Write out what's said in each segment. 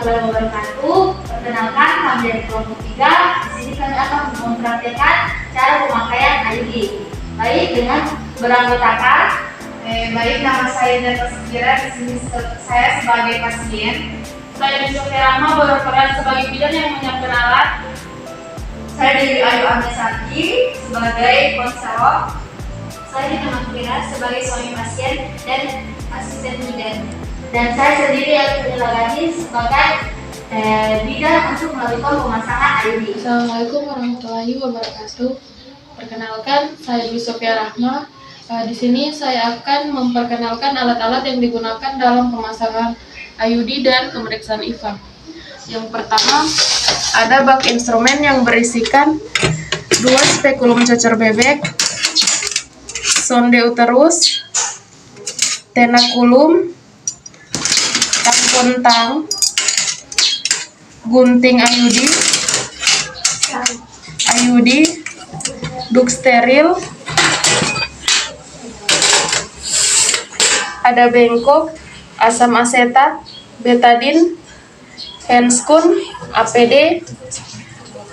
warahmatullahi wabarakatuh. Perkenalkan, kami dari kelompok 3. Di sini kami akan mempraktikkan cara pemakaian IUD. Baik, dengan beranggotakan. Baik, nama saya Data Sekira. Di sini saya sebagai pasien. Saya Sofia Rahma berperan sebagai bidan yang menyiapkan alat. Saya Dewi Ayu Amesaki sebagai konselor. Saya Dina Fira sebagai suami pasien dan asisten bidan. Dan saya sendiri yang menyelenggarakan sebagai bidan untuk melakukan pemasangan IUD. Assalamualaikum warahmatullahi wabarakatuh. Perkenalkan, saya Dwi Sofia Rahma. Di sini saya akan memperkenalkan alat-alat yang digunakan dalam pemasangan IUD dan pemeriksaan IFA. Yang pertama, ada bak instrumen yang berisikan 2 spekulum cecer bebek, sonde uterus, tenakulum, tampon tang, gunting IUD, duk steril, ada bengkok, asam asetat, betadine, handscoon, APD,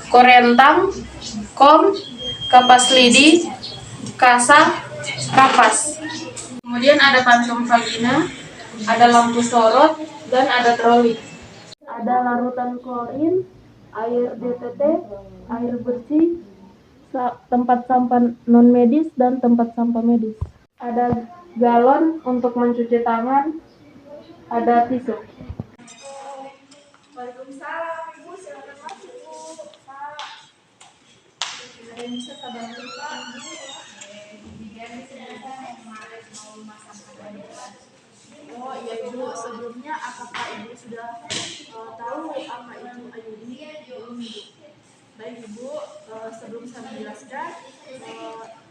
korentang, kom, kapas lidi, kasa, kapas. Kemudian ada kantung vagina, ada lampu sorot, dan ada troli. Ada larutan klorin, air DTT, air bersih, tempat sampah non medis dan tempat sampah medis. Ada galon untuk mencuci tangan, ada tisu. Waalaikumsalam, Ibu. Silakan masuk, Bu. Pak, ada yang bisa saya bantu, Pak? Bidan disebutkan yang kemarin mau memasang IUD. Oh iya, Ibu. Sebelumnya apakah Ibu sudah tahu apa itu IUD? Belum, Ibu. Baik, Ibu. Sebelum saya menjelaskan,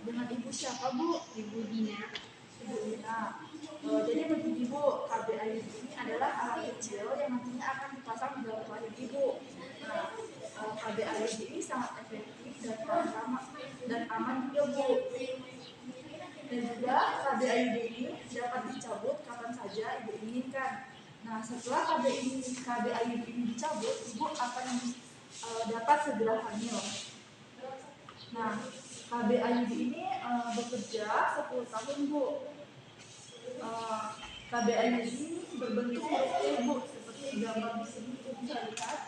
dengan Ibu siapa, Bu? Ibu Dina. Ibu Dina. Jadi menurut Ibu, KB IUD ini adalah alat kecil yang nantinya akan dipasang di dalam rahim Ibu. Nah, KB IUD ini sangat efektif dan aman juga, Bu. Dan juga KB IUD ini dapat dicabut kapan saja Ibu inginkan. Nah, setelah KB IUD ini dicabut, Ibu akan dapat segera hamil. Nah, KB IUD ini bekerja 10 tahun, Bu. KB IUD ini berbentuk huruf T, Bu, seperti gambar di sini Ibu bisa lihat.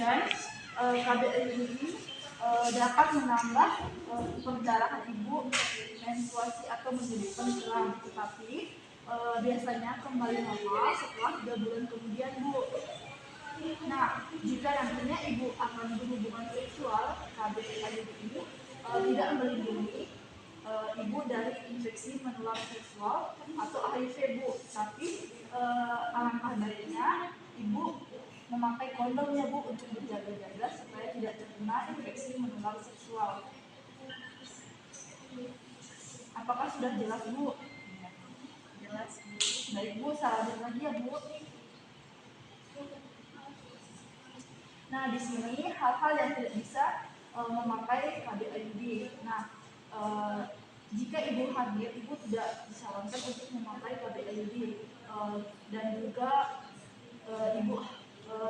Dan KB IUD ini dapat menambah pencerahan Ibu menstruasi atau menyebabkan keram, tetapi biasanya kembali normal setelah 3 bulan kemudian, Bu. Nah, jika nantinya Ibu akan berhubungan seksual, KB IUD ini tidak melindungi Ibu dari infeksi menular seksual atau HIV, Bu. Tapi alangkah baiknya Ibu memakai kondomnya, Bu, untuk berjaga-jaga supaya tidak terkena infeksi menular seksual. Apakah sudah jelas, Bu? Jelas, Bu. Baik, Bu, saya lanjut lagi ya, Bu. Nah, di sini hal-hal yang tidak bisa memakai KB IUD. Nah, jika Ibu hamil, Ibu tidak disarankan untuk memakai KB IUD. Dan juga Ibu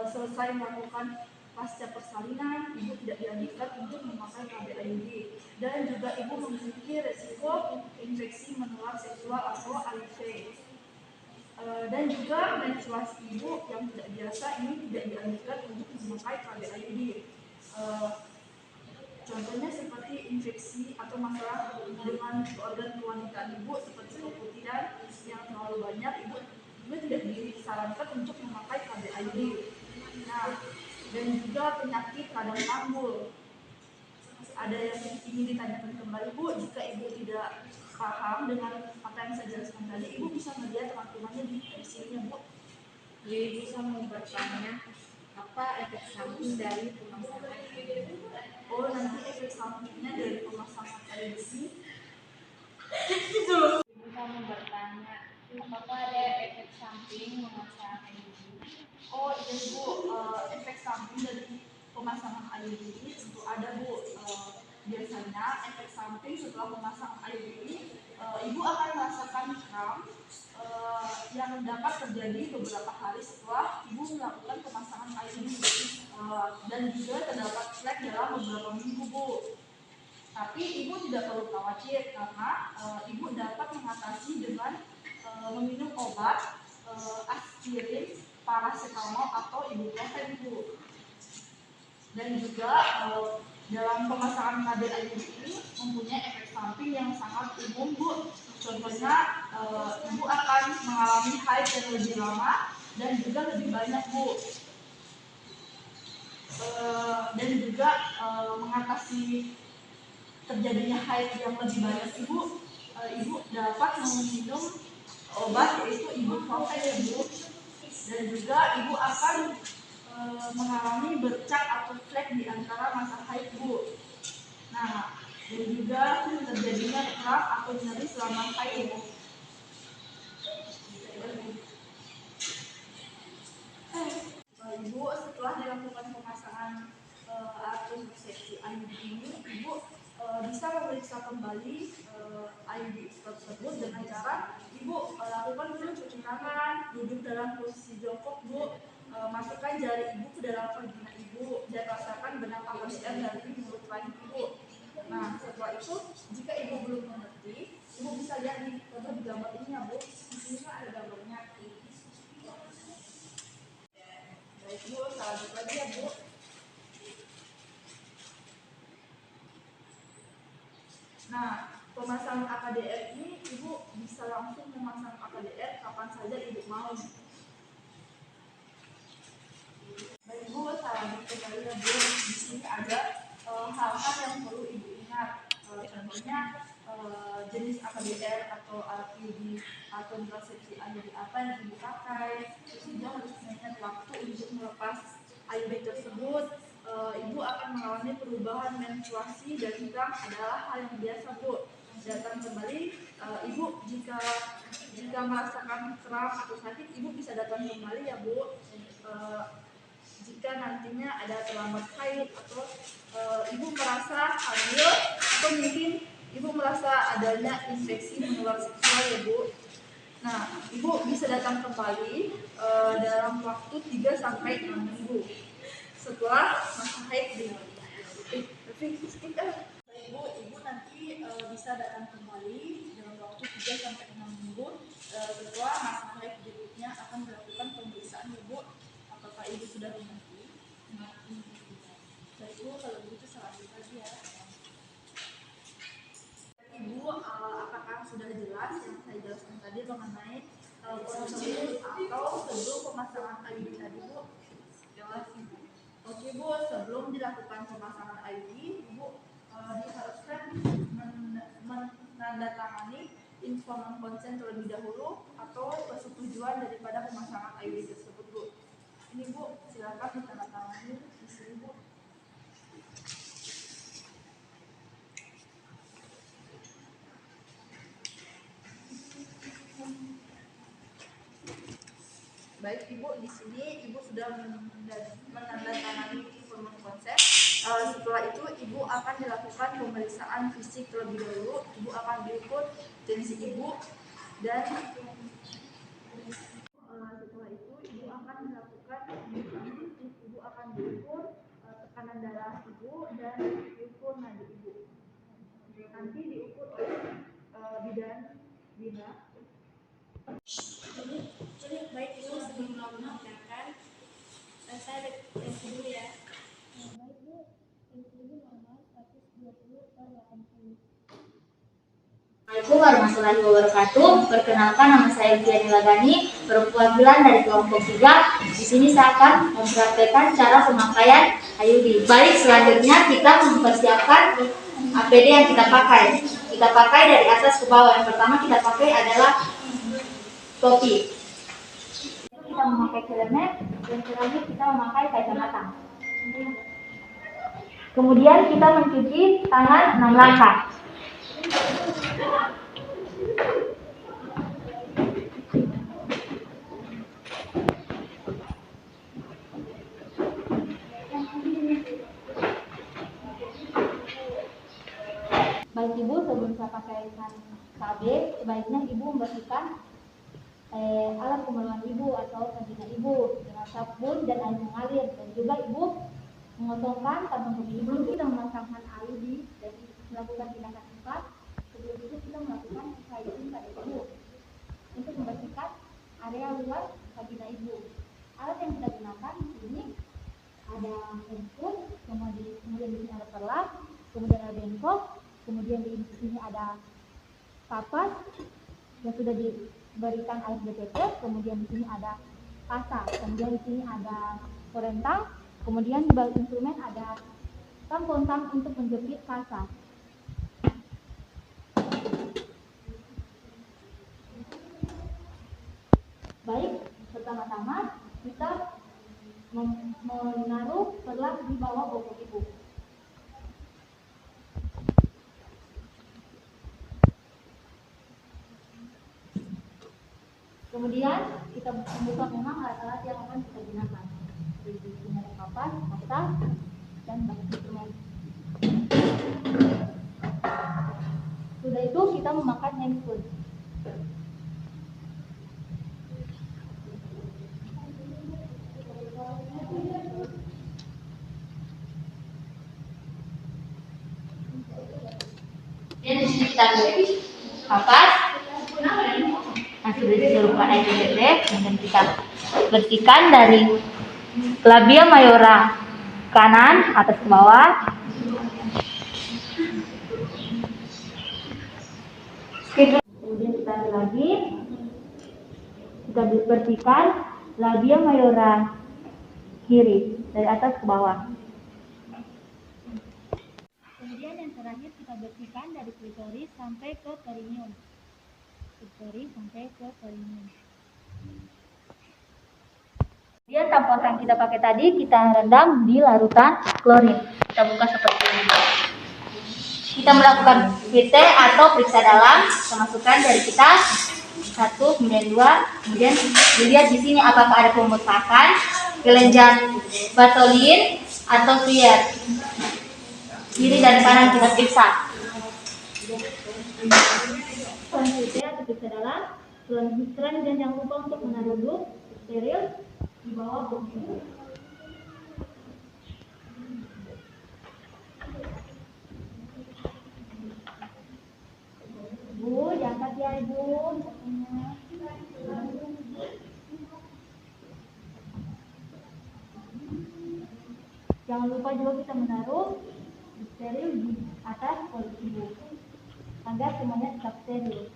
selesai melakukan pasca persalinan, Ibu tidak dianjurkan untuk memakai KB IUD. Dan juga Ibu memiliki resiko infeksi menular seksual atau HIV. Dan juga menstruasi Ibu yang tidak biasa ini tidak dianjurkan untuk memakai KB IUD. Contohnya seperti infeksi atau masalah dengan organ kewanitaan Ibu seperti keputihan yang terlalu banyak, Ibu tidak disarankan untuk memakai KB IUD. Nah, dan juga penyakit radang tanggul. Ada yang ingin ditanyakan kembali, Bu? Jika Ibu tidak paham dengan apa yang saya jelaskan tadi, Ibu bisa melihat rangkumannya di sini, Bu. Jadi bisa bertanya apa efek samping dari pemasangan IUD. Oh, nanti efek sampingnya dari pemasangan IUD ini Kamu bertanya apakah ada efek samping pemasangan IUD? Oh iya, Bu, efek samping dari pemasangan IUD ini tentu ada, Bu. Biasanya efek samping setelah memasang IUD ini, Ibu akan merasakan kram yang dapat terjadi beberapa hari setelah ibu melakukan pemasangan IUD dan juga terdapat flek dalam beberapa minggu, Bu. Tapi ibu tidak perlu khawatir karena ibu dapat mengatasi dengan meminum obat aspirin, paracetamol atau ibuprofen, Bu. Dan juga dalam pemasangan kabel IUD ini mempunyai efek samping yang sangat umum, Bu. Contohnya ibu akan mengalami haid yang lebih lama dan juga lebih banyak, Bu. Dan juga mengatasi terjadinya haid yang lebih banyak ibu dapat meminum obat yaitu ibuprofen, ya, Bu. Dan juga ibu akan mengalami bercak atau flek di antara masa haid, Bu. Nah, dan juga terjadinya kram atau nyeri selama haid, Bu. Ibu setelah dilakukan pemasangan alat kontrasepsi IUD ini, ibu bisa memeriksa kembali IUD tersebut dengan cara ibu lakukan dulu cuci tangan, duduk dalam posisi jongkok, Bu. Masukkan jari ibu ke dalam vagina ibu dan rasakan benang HCl dari mulut rahim ibu. Nah, setelah itu jika ibu belum mengerti, ibu bisa lihat di gambar ini, ya, Bu. Di sini kan ada gambarnya. Baik, Bu, lanjut lagi, ya, Bu. Nah, pemasangan AKDR ini ibu bisa langsung memasang AKDR kapan saja ibu mau. Baik, Bu, lanjut kembali, ya, Bu. Di sini ada hal-hal yang perlu ibu ingat. Contohnya jenis AKDR atau alat IUD atau kontrasepsi IUD apa yang ibu pakai. Terus ibu harus mengingat waktu untuk melepas IUD tersebut. Ibu akan mengalami perubahan menstruasi dan kram adalah hal yang biasa, Bu. Datang kembali, ibu jika merasakan kram atau sakit, ibu bisa datang kembali, ya, Bu. Jika nantinya ada terlambat haid atau ibu merasa hamil atau mungkin ibu merasa adanya infeksi menular seksual, ya, Bu. Nah, ibu bisa datang kembali dalam waktu 3-6 minggu setelah masa haid dimulai. Ibu nanti bisa datang kembali dalam waktu 3-6 minggu setelah masa haid berikutnya akan dilakukan pemeriksaan, ya, Bu. Apakah ibu sudah mengerti? Baik, Bu, kalau begitu selanjutnya lagi, ya. Ibu, apakah sudah jelas yang saya jelaskan tadi mengenai prosedur atau sebelum pemasangan IUD tadi, Bu? Jelas, Ibu. Oke, Bu, sebelum dilakukan pemasangan IUD, Ibu diharuskan menandatangani informan konsen terlebih dahulu atau persetujuan daripada pemasangan IUD tersebut, Bu. Ini, Bu, silakan ditandatangani di sini, Bu. Baik, Ibu, di sini Ibu sudah menandatangani informan konsen. Setelah itu Ibu akan dilakukan pemeriksaan fisik terlebih dahulu. Ibu akan diukur tensi Ibu dan setelah itu Ibu akan dilakukan Ibu akan diukur tekanan darah Ibu dan diukur nadi Ibu. Nanti diukur oleh bidan Bina. Baik, Ibu, sebelum melakukan tindakan saya tes dulu, ya. Baik, Bu, tensi Ibu normal 120/80. Assalamualaikum warahmatullahi wabarakatuh. Perkenalkan, nama saya Diani Lagani, perwakilan dari kelompok 3. Di sini saya akan mempraktekkan cara pemakaian IUD. Baik, selanjutnya kita mempersiapkan APD yang kita pakai. Kita pakai dari atas ke bawah. Yang pertama kita pakai adalah topi. Kita memakai helmet dan terakhir kita memakai kacamata. Kemudian kita mencuci tangan 6 langkah. Baik, Ibu, sebelum saya pakaikan KB, sebaiknya Ibu membersihkan alat kemaluan ibu atau vagina ibu dengan sabun dan air mengalir, dan juga ibu mengosongkan kantong kemih ibu. Kita memasangkan AID dan melakukan tindakan 4. Sebelum itu kita melakukan hygiene pada ibu untuk membersihkan area luar vagina ibu. Alat yang kita gunakan di sini ada handphone, kemudian di sini ada perlak, kemudian ada bengkok, kemudian di sini ada kapas yang sudah diberikan air BTT, kemudian di sini ada kasa, kemudian di sini ada korentang, kemudian di bawah instrumen ada tampon untuk menjepit kasa. Baik, pertama-tama kita menaruh perlak di bawah bokong ibu. Kemudian kita membuka memang alat-alat yang akan kita gunakan. Di sini ada kapas, kasa, dan bak instrumen. Sudah itu kita memakai handphone. Dan di sini kita ambil kapas. Nah, sudah diserupkan air BTT, kemudian kita bersihkan dari labia mayora kanan atas ke bawah. Kemudian kita ambil lagi, kita bersihkan labia mayora kiri dari atas ke bawah. Kemudian yang terakhir kita bersihkan dari klitoris sampai ke perineum. Kemudian tampon yang kita pakai tadi kita rendam di larutan klorin. Kita buka seperti ini. Kita melakukan PT atau periksa dalam. Kita masukkan dari kita 1, kemudian 2, kemudian dilihat di sini apakah ada pembekakan, kelenjar Bartholin atau Trier. Kiri dan kanan kita periksa. Selanjutnya atau periksa dalam, selanjutnya dan jangan lupa untuk menaruh loop steril di bawah bokong. Bu, diangkat ya ibu. Jangan lupa juga kita menaruh steril di atas polis ibu agar semuanya tetap steril.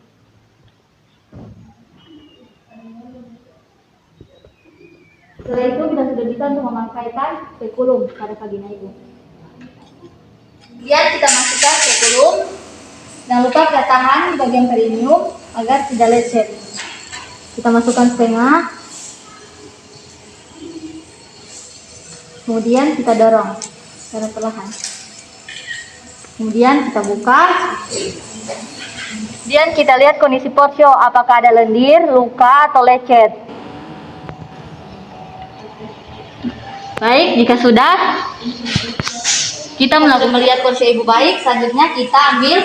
Setelah itu kita sudah bisa untuk memakaikan spekulum pada vagina ibu. Kemudian kita masukkan spekulum. Jangan lupa ke tangan di bagian perineum agar tidak lecet. Kita masukkan setengah. Kemudian kita dorong secara perlahan. Kemudian kita buka. Kemudian kita lihat kondisi porsio, apakah ada lendir, luka, atau lecet. Baik, jika sudah, kita melihat porsio ibu baik. Selanjutnya kita ambil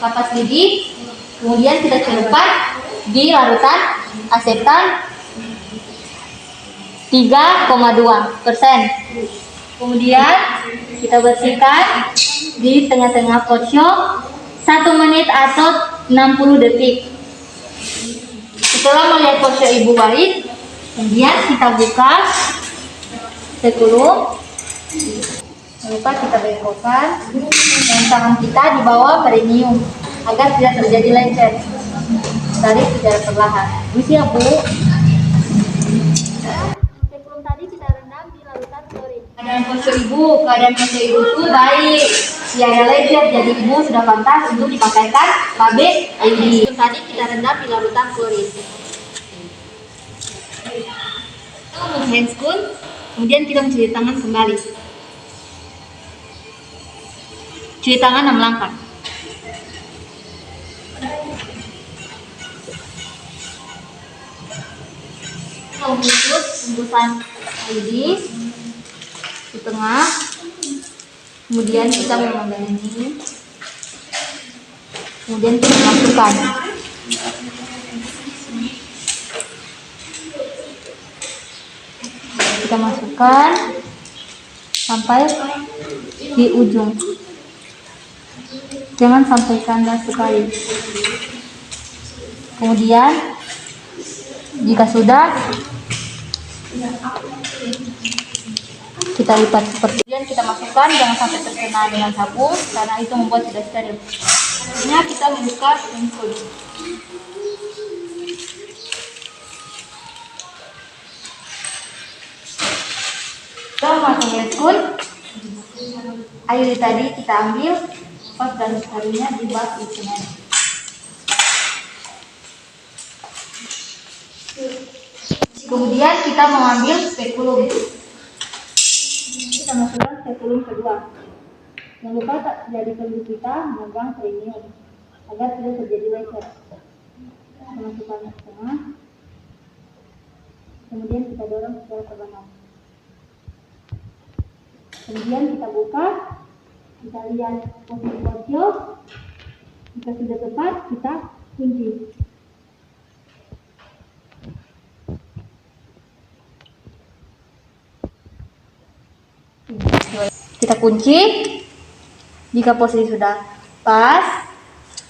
kapas lidi, kemudian kita celupkan di larutan aseptan 3,2%. Kemudian kita bersihkan di tengah-tengah porsio 1 menit atau 60 detik. Setelah melihat porsio ibu baik, kemudian kita buka spekulum. Jangan lupa kita bengkokkan dan tangan kita di bawah perineum agar tidak terjadi lecet. Tarik secara perlahan. Bisa ya, Bu. Spekulum tadi kita rendam di larutan klorin. Keadaan porsio ibu itu baik. Tiada lecet, jadi ibu sudah pantas untuk dipakaikan KB IUD. Tadi kita rendam di larutan klorin. Kita handscoon, kemudian kita mencuci tangan kembali. Cuci tangan 6 langkah. Kita membungkus bungkusan IUD di tengah. Kemudian kita mengambil ini. Kemudian kita masukkan. Kita masukkan sampai di ujung. Jangan sampai kandas sekali. Kemudian jika sudah, kita lipat seperti ini. Kemudian kita masukkan, jangan sampai terkena dengan sabun karena itu membuat tidak steril. Selanjutnya kita membuka pengkul. Kita masuk pengkul. Air tadi kita ambil, pas garis karinya di bak semen. Kemudian kita mengambil spekulum. Kita masukkan spekulum kedua. Jangan lupa jari kelingking kita memegang premium agar tidak terjadi leser. Kita masukkan ke tengah. Kemudian kita dorong secara perlahan. Kemudian kita buka. Kita lihat posisi porsio. Jika sudah tepat, kita kunci. Kita kunci. Jika posisi sudah pas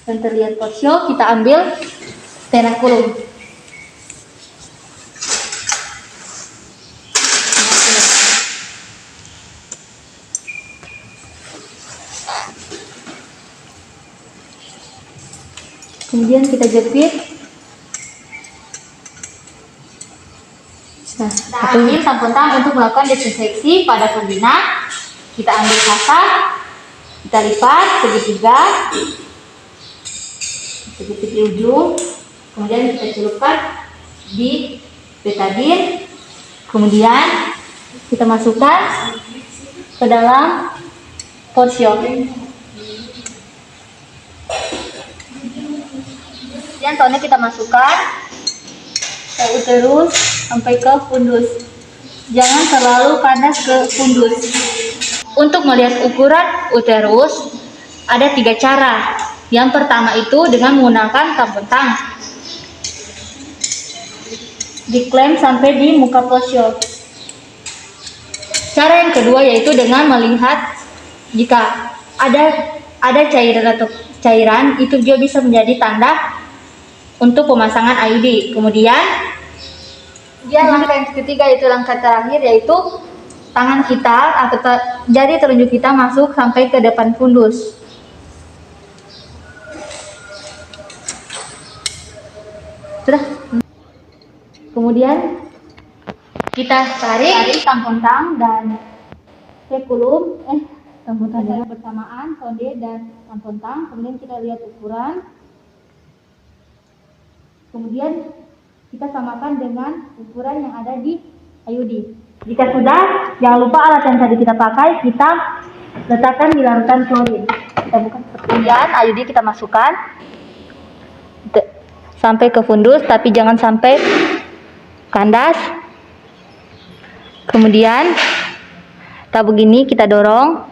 dan terlihat porsio, kita ambil tenakulum. Kemudian kita jepit. Nah, ambil sampun tangan untuk melakukan desinfeksi pada vagina. Kita ambil kasa, kita lipat segitiga, di ujung, kemudian kita celupkan di betadine, kemudian kita masukkan ke dalam porsio. Kemudian toner kita masukkan ke uterus sampai ke fundus. Jangan terlalu panas ke fundus. Untuk melihat ukuran uterus ada 3 cara. Yang pertama itu dengan menggunakan tampon tangan. Diklaim sampai di muka porsio. Cara yang kedua yaitu dengan melihat jika ada cairan atau cairan, itu juga bisa menjadi tanda untuk pemasangan IUD. Kemudian langkah yang ketiga yaitu langkah terakhir, yaitu tangan kita atau jari telunjuk kita masuk sampai ke depan fundus. Sudah. Kemudian kita tarik tampon tang dan spekulum, tampon tang bersamaan, sonde dan tampon tang. Kemudian kita lihat ukuran. Kemudian kita samakan dengan ukuran yang ada di IUD. Jika sudah, jangan lupa alat yang tadi kita pakai, kita letakkan di larutan klorin. Kita buka. Kemudian IUD kita masukkan sampai ke fundus, tapi jangan sampai kandas. Kemudian tabung ini kita dorong.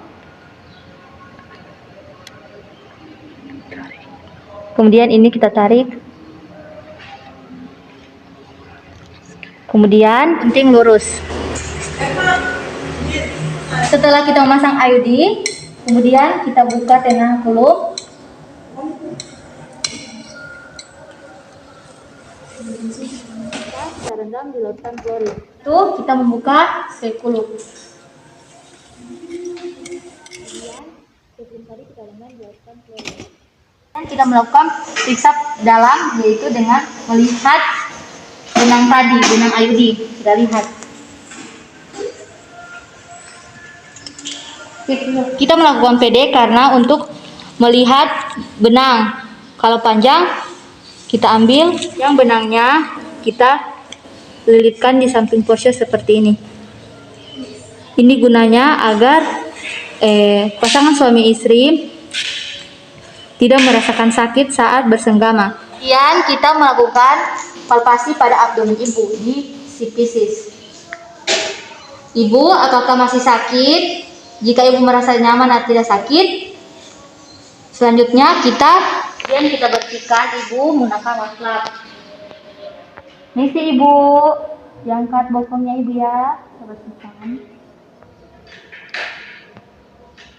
Kemudian ini kita tarik. Kemudian penting lurus. Setelah kita memasang IUD, kemudian kita buka tenakulum. Kita rendam di larutan klorin. Tuh, kita membuka spekulum. Kemudian spekulum tadi kita rendam di larutan klorin. Dan kita melakukan periksa dalam, yaitu dengan melihat benang tadi, benang IUD. Kita lihat. Kita melakukan PD karena untuk melihat benang. Kalau panjang, kita ambil yang benangnya, kita lilitkan di samping porsio seperti ini. Ini gunanya agar pasangan suami istri tidak merasakan sakit saat bersenggama. Kemudian kita melakukan palpasi pada abdomen ibu di sipisis. Ibu apakah masih sakit? Jika ibu merasa nyaman atau tidak sakit, selanjutnya kita bersihkan ibu menggunakan wastafel. Misi ibu. Diangkat bokongnya Ibu ya. Kita bersihkan.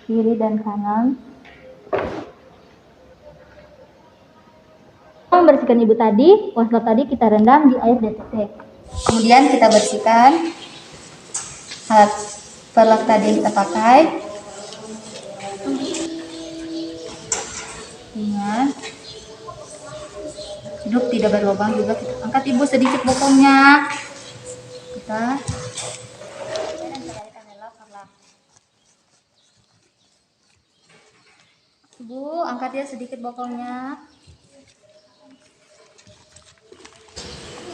Kiri dan kanan. Membersihkan Ibu tadi, wastafel tadi kita rendam di air deterjen. Kemudian kita bersihkan alat perlak tadi yang kita pakai. Ingat, hidup tidak berlubang juga. Kita angkat Ibu sedikit bokongnya. Kita Ibu angkat ya sedikit bokongnya.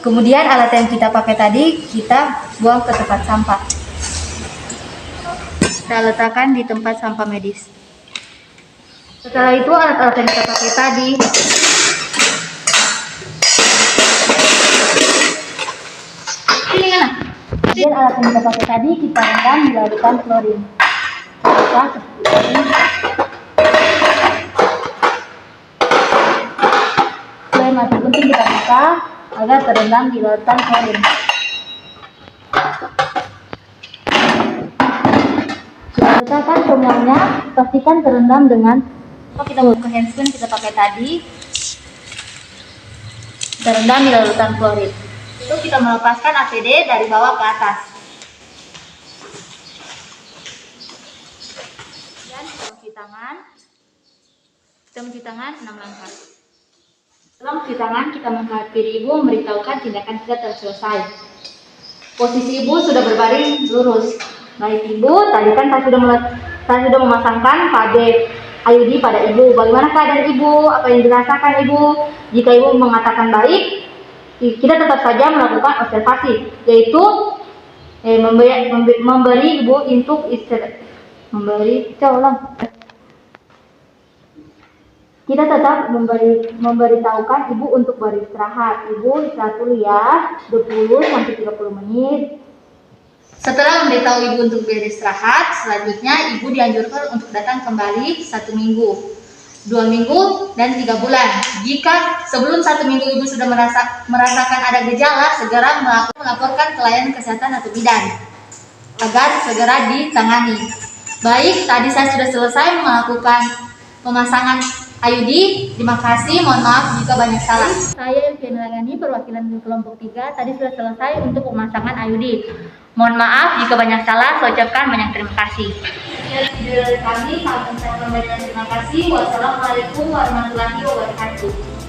Kemudian alat yang kita pakai tadi kita buang ke tempat sampah. Kita letakkan di tempat sampah medis. Setelah itu alat-alat yang kita pakai tadi kemudian alat yang kita pakai tadi kita rendam di larutan klorin. Selain mati penting kita buka agar terendam di larutan klorin. Kita letakkan semuanya, pastikan terendam dengan kita buka handscreen kita pakai tadi. Terendam di larutan klorin. Itu kita melepaskan APD dari bawah ke atas. Dan kita mencuci tangan 6 langkah. Setelah mencuci tangan, kita menghampiri Ibu memberitahukan tindakan kita telah selesai. Posisi Ibu sudah berbaring lurus. Baik Ibu, tadi kan saya sudah memasangkan PAD IUD pada Ibu. Bagaimana keadaan Ibu? Apa yang dirasakan Ibu? Jika Ibu mengatakan baik, kita tetap saja melakukan observasi, yaitu memberi Ibu untuk istirahat. Kita tetap memberitahukan Ibu untuk beristirahat. Ibu istirahat dulu ya, 20-30 menit. Setelah memberitahu Ibu untuk beristirahat, selanjutnya Ibu dianjurkan untuk datang kembali 1 minggu, 2 minggu, dan 3 bulan. Jika sebelum 1 minggu Ibu sudah merasakan ada gejala, segera melaporkan ke layanan kesehatan atau bidan agar segera ditangani. Baik, tadi saya sudah selesai melakukan pemasangan IUD. Terima kasih, mohon maaf jika banyak salah. Saya Elviana Langani, perwakilan kelompok 3, tadi sudah selesai untuk pemasangan IUD. Mohon maaf jika banyak salah, saya ucapkan banyak terima kasih. Video dari kami, terima kasih. Wassalamualaikum warahmatullahi wabarakatuh.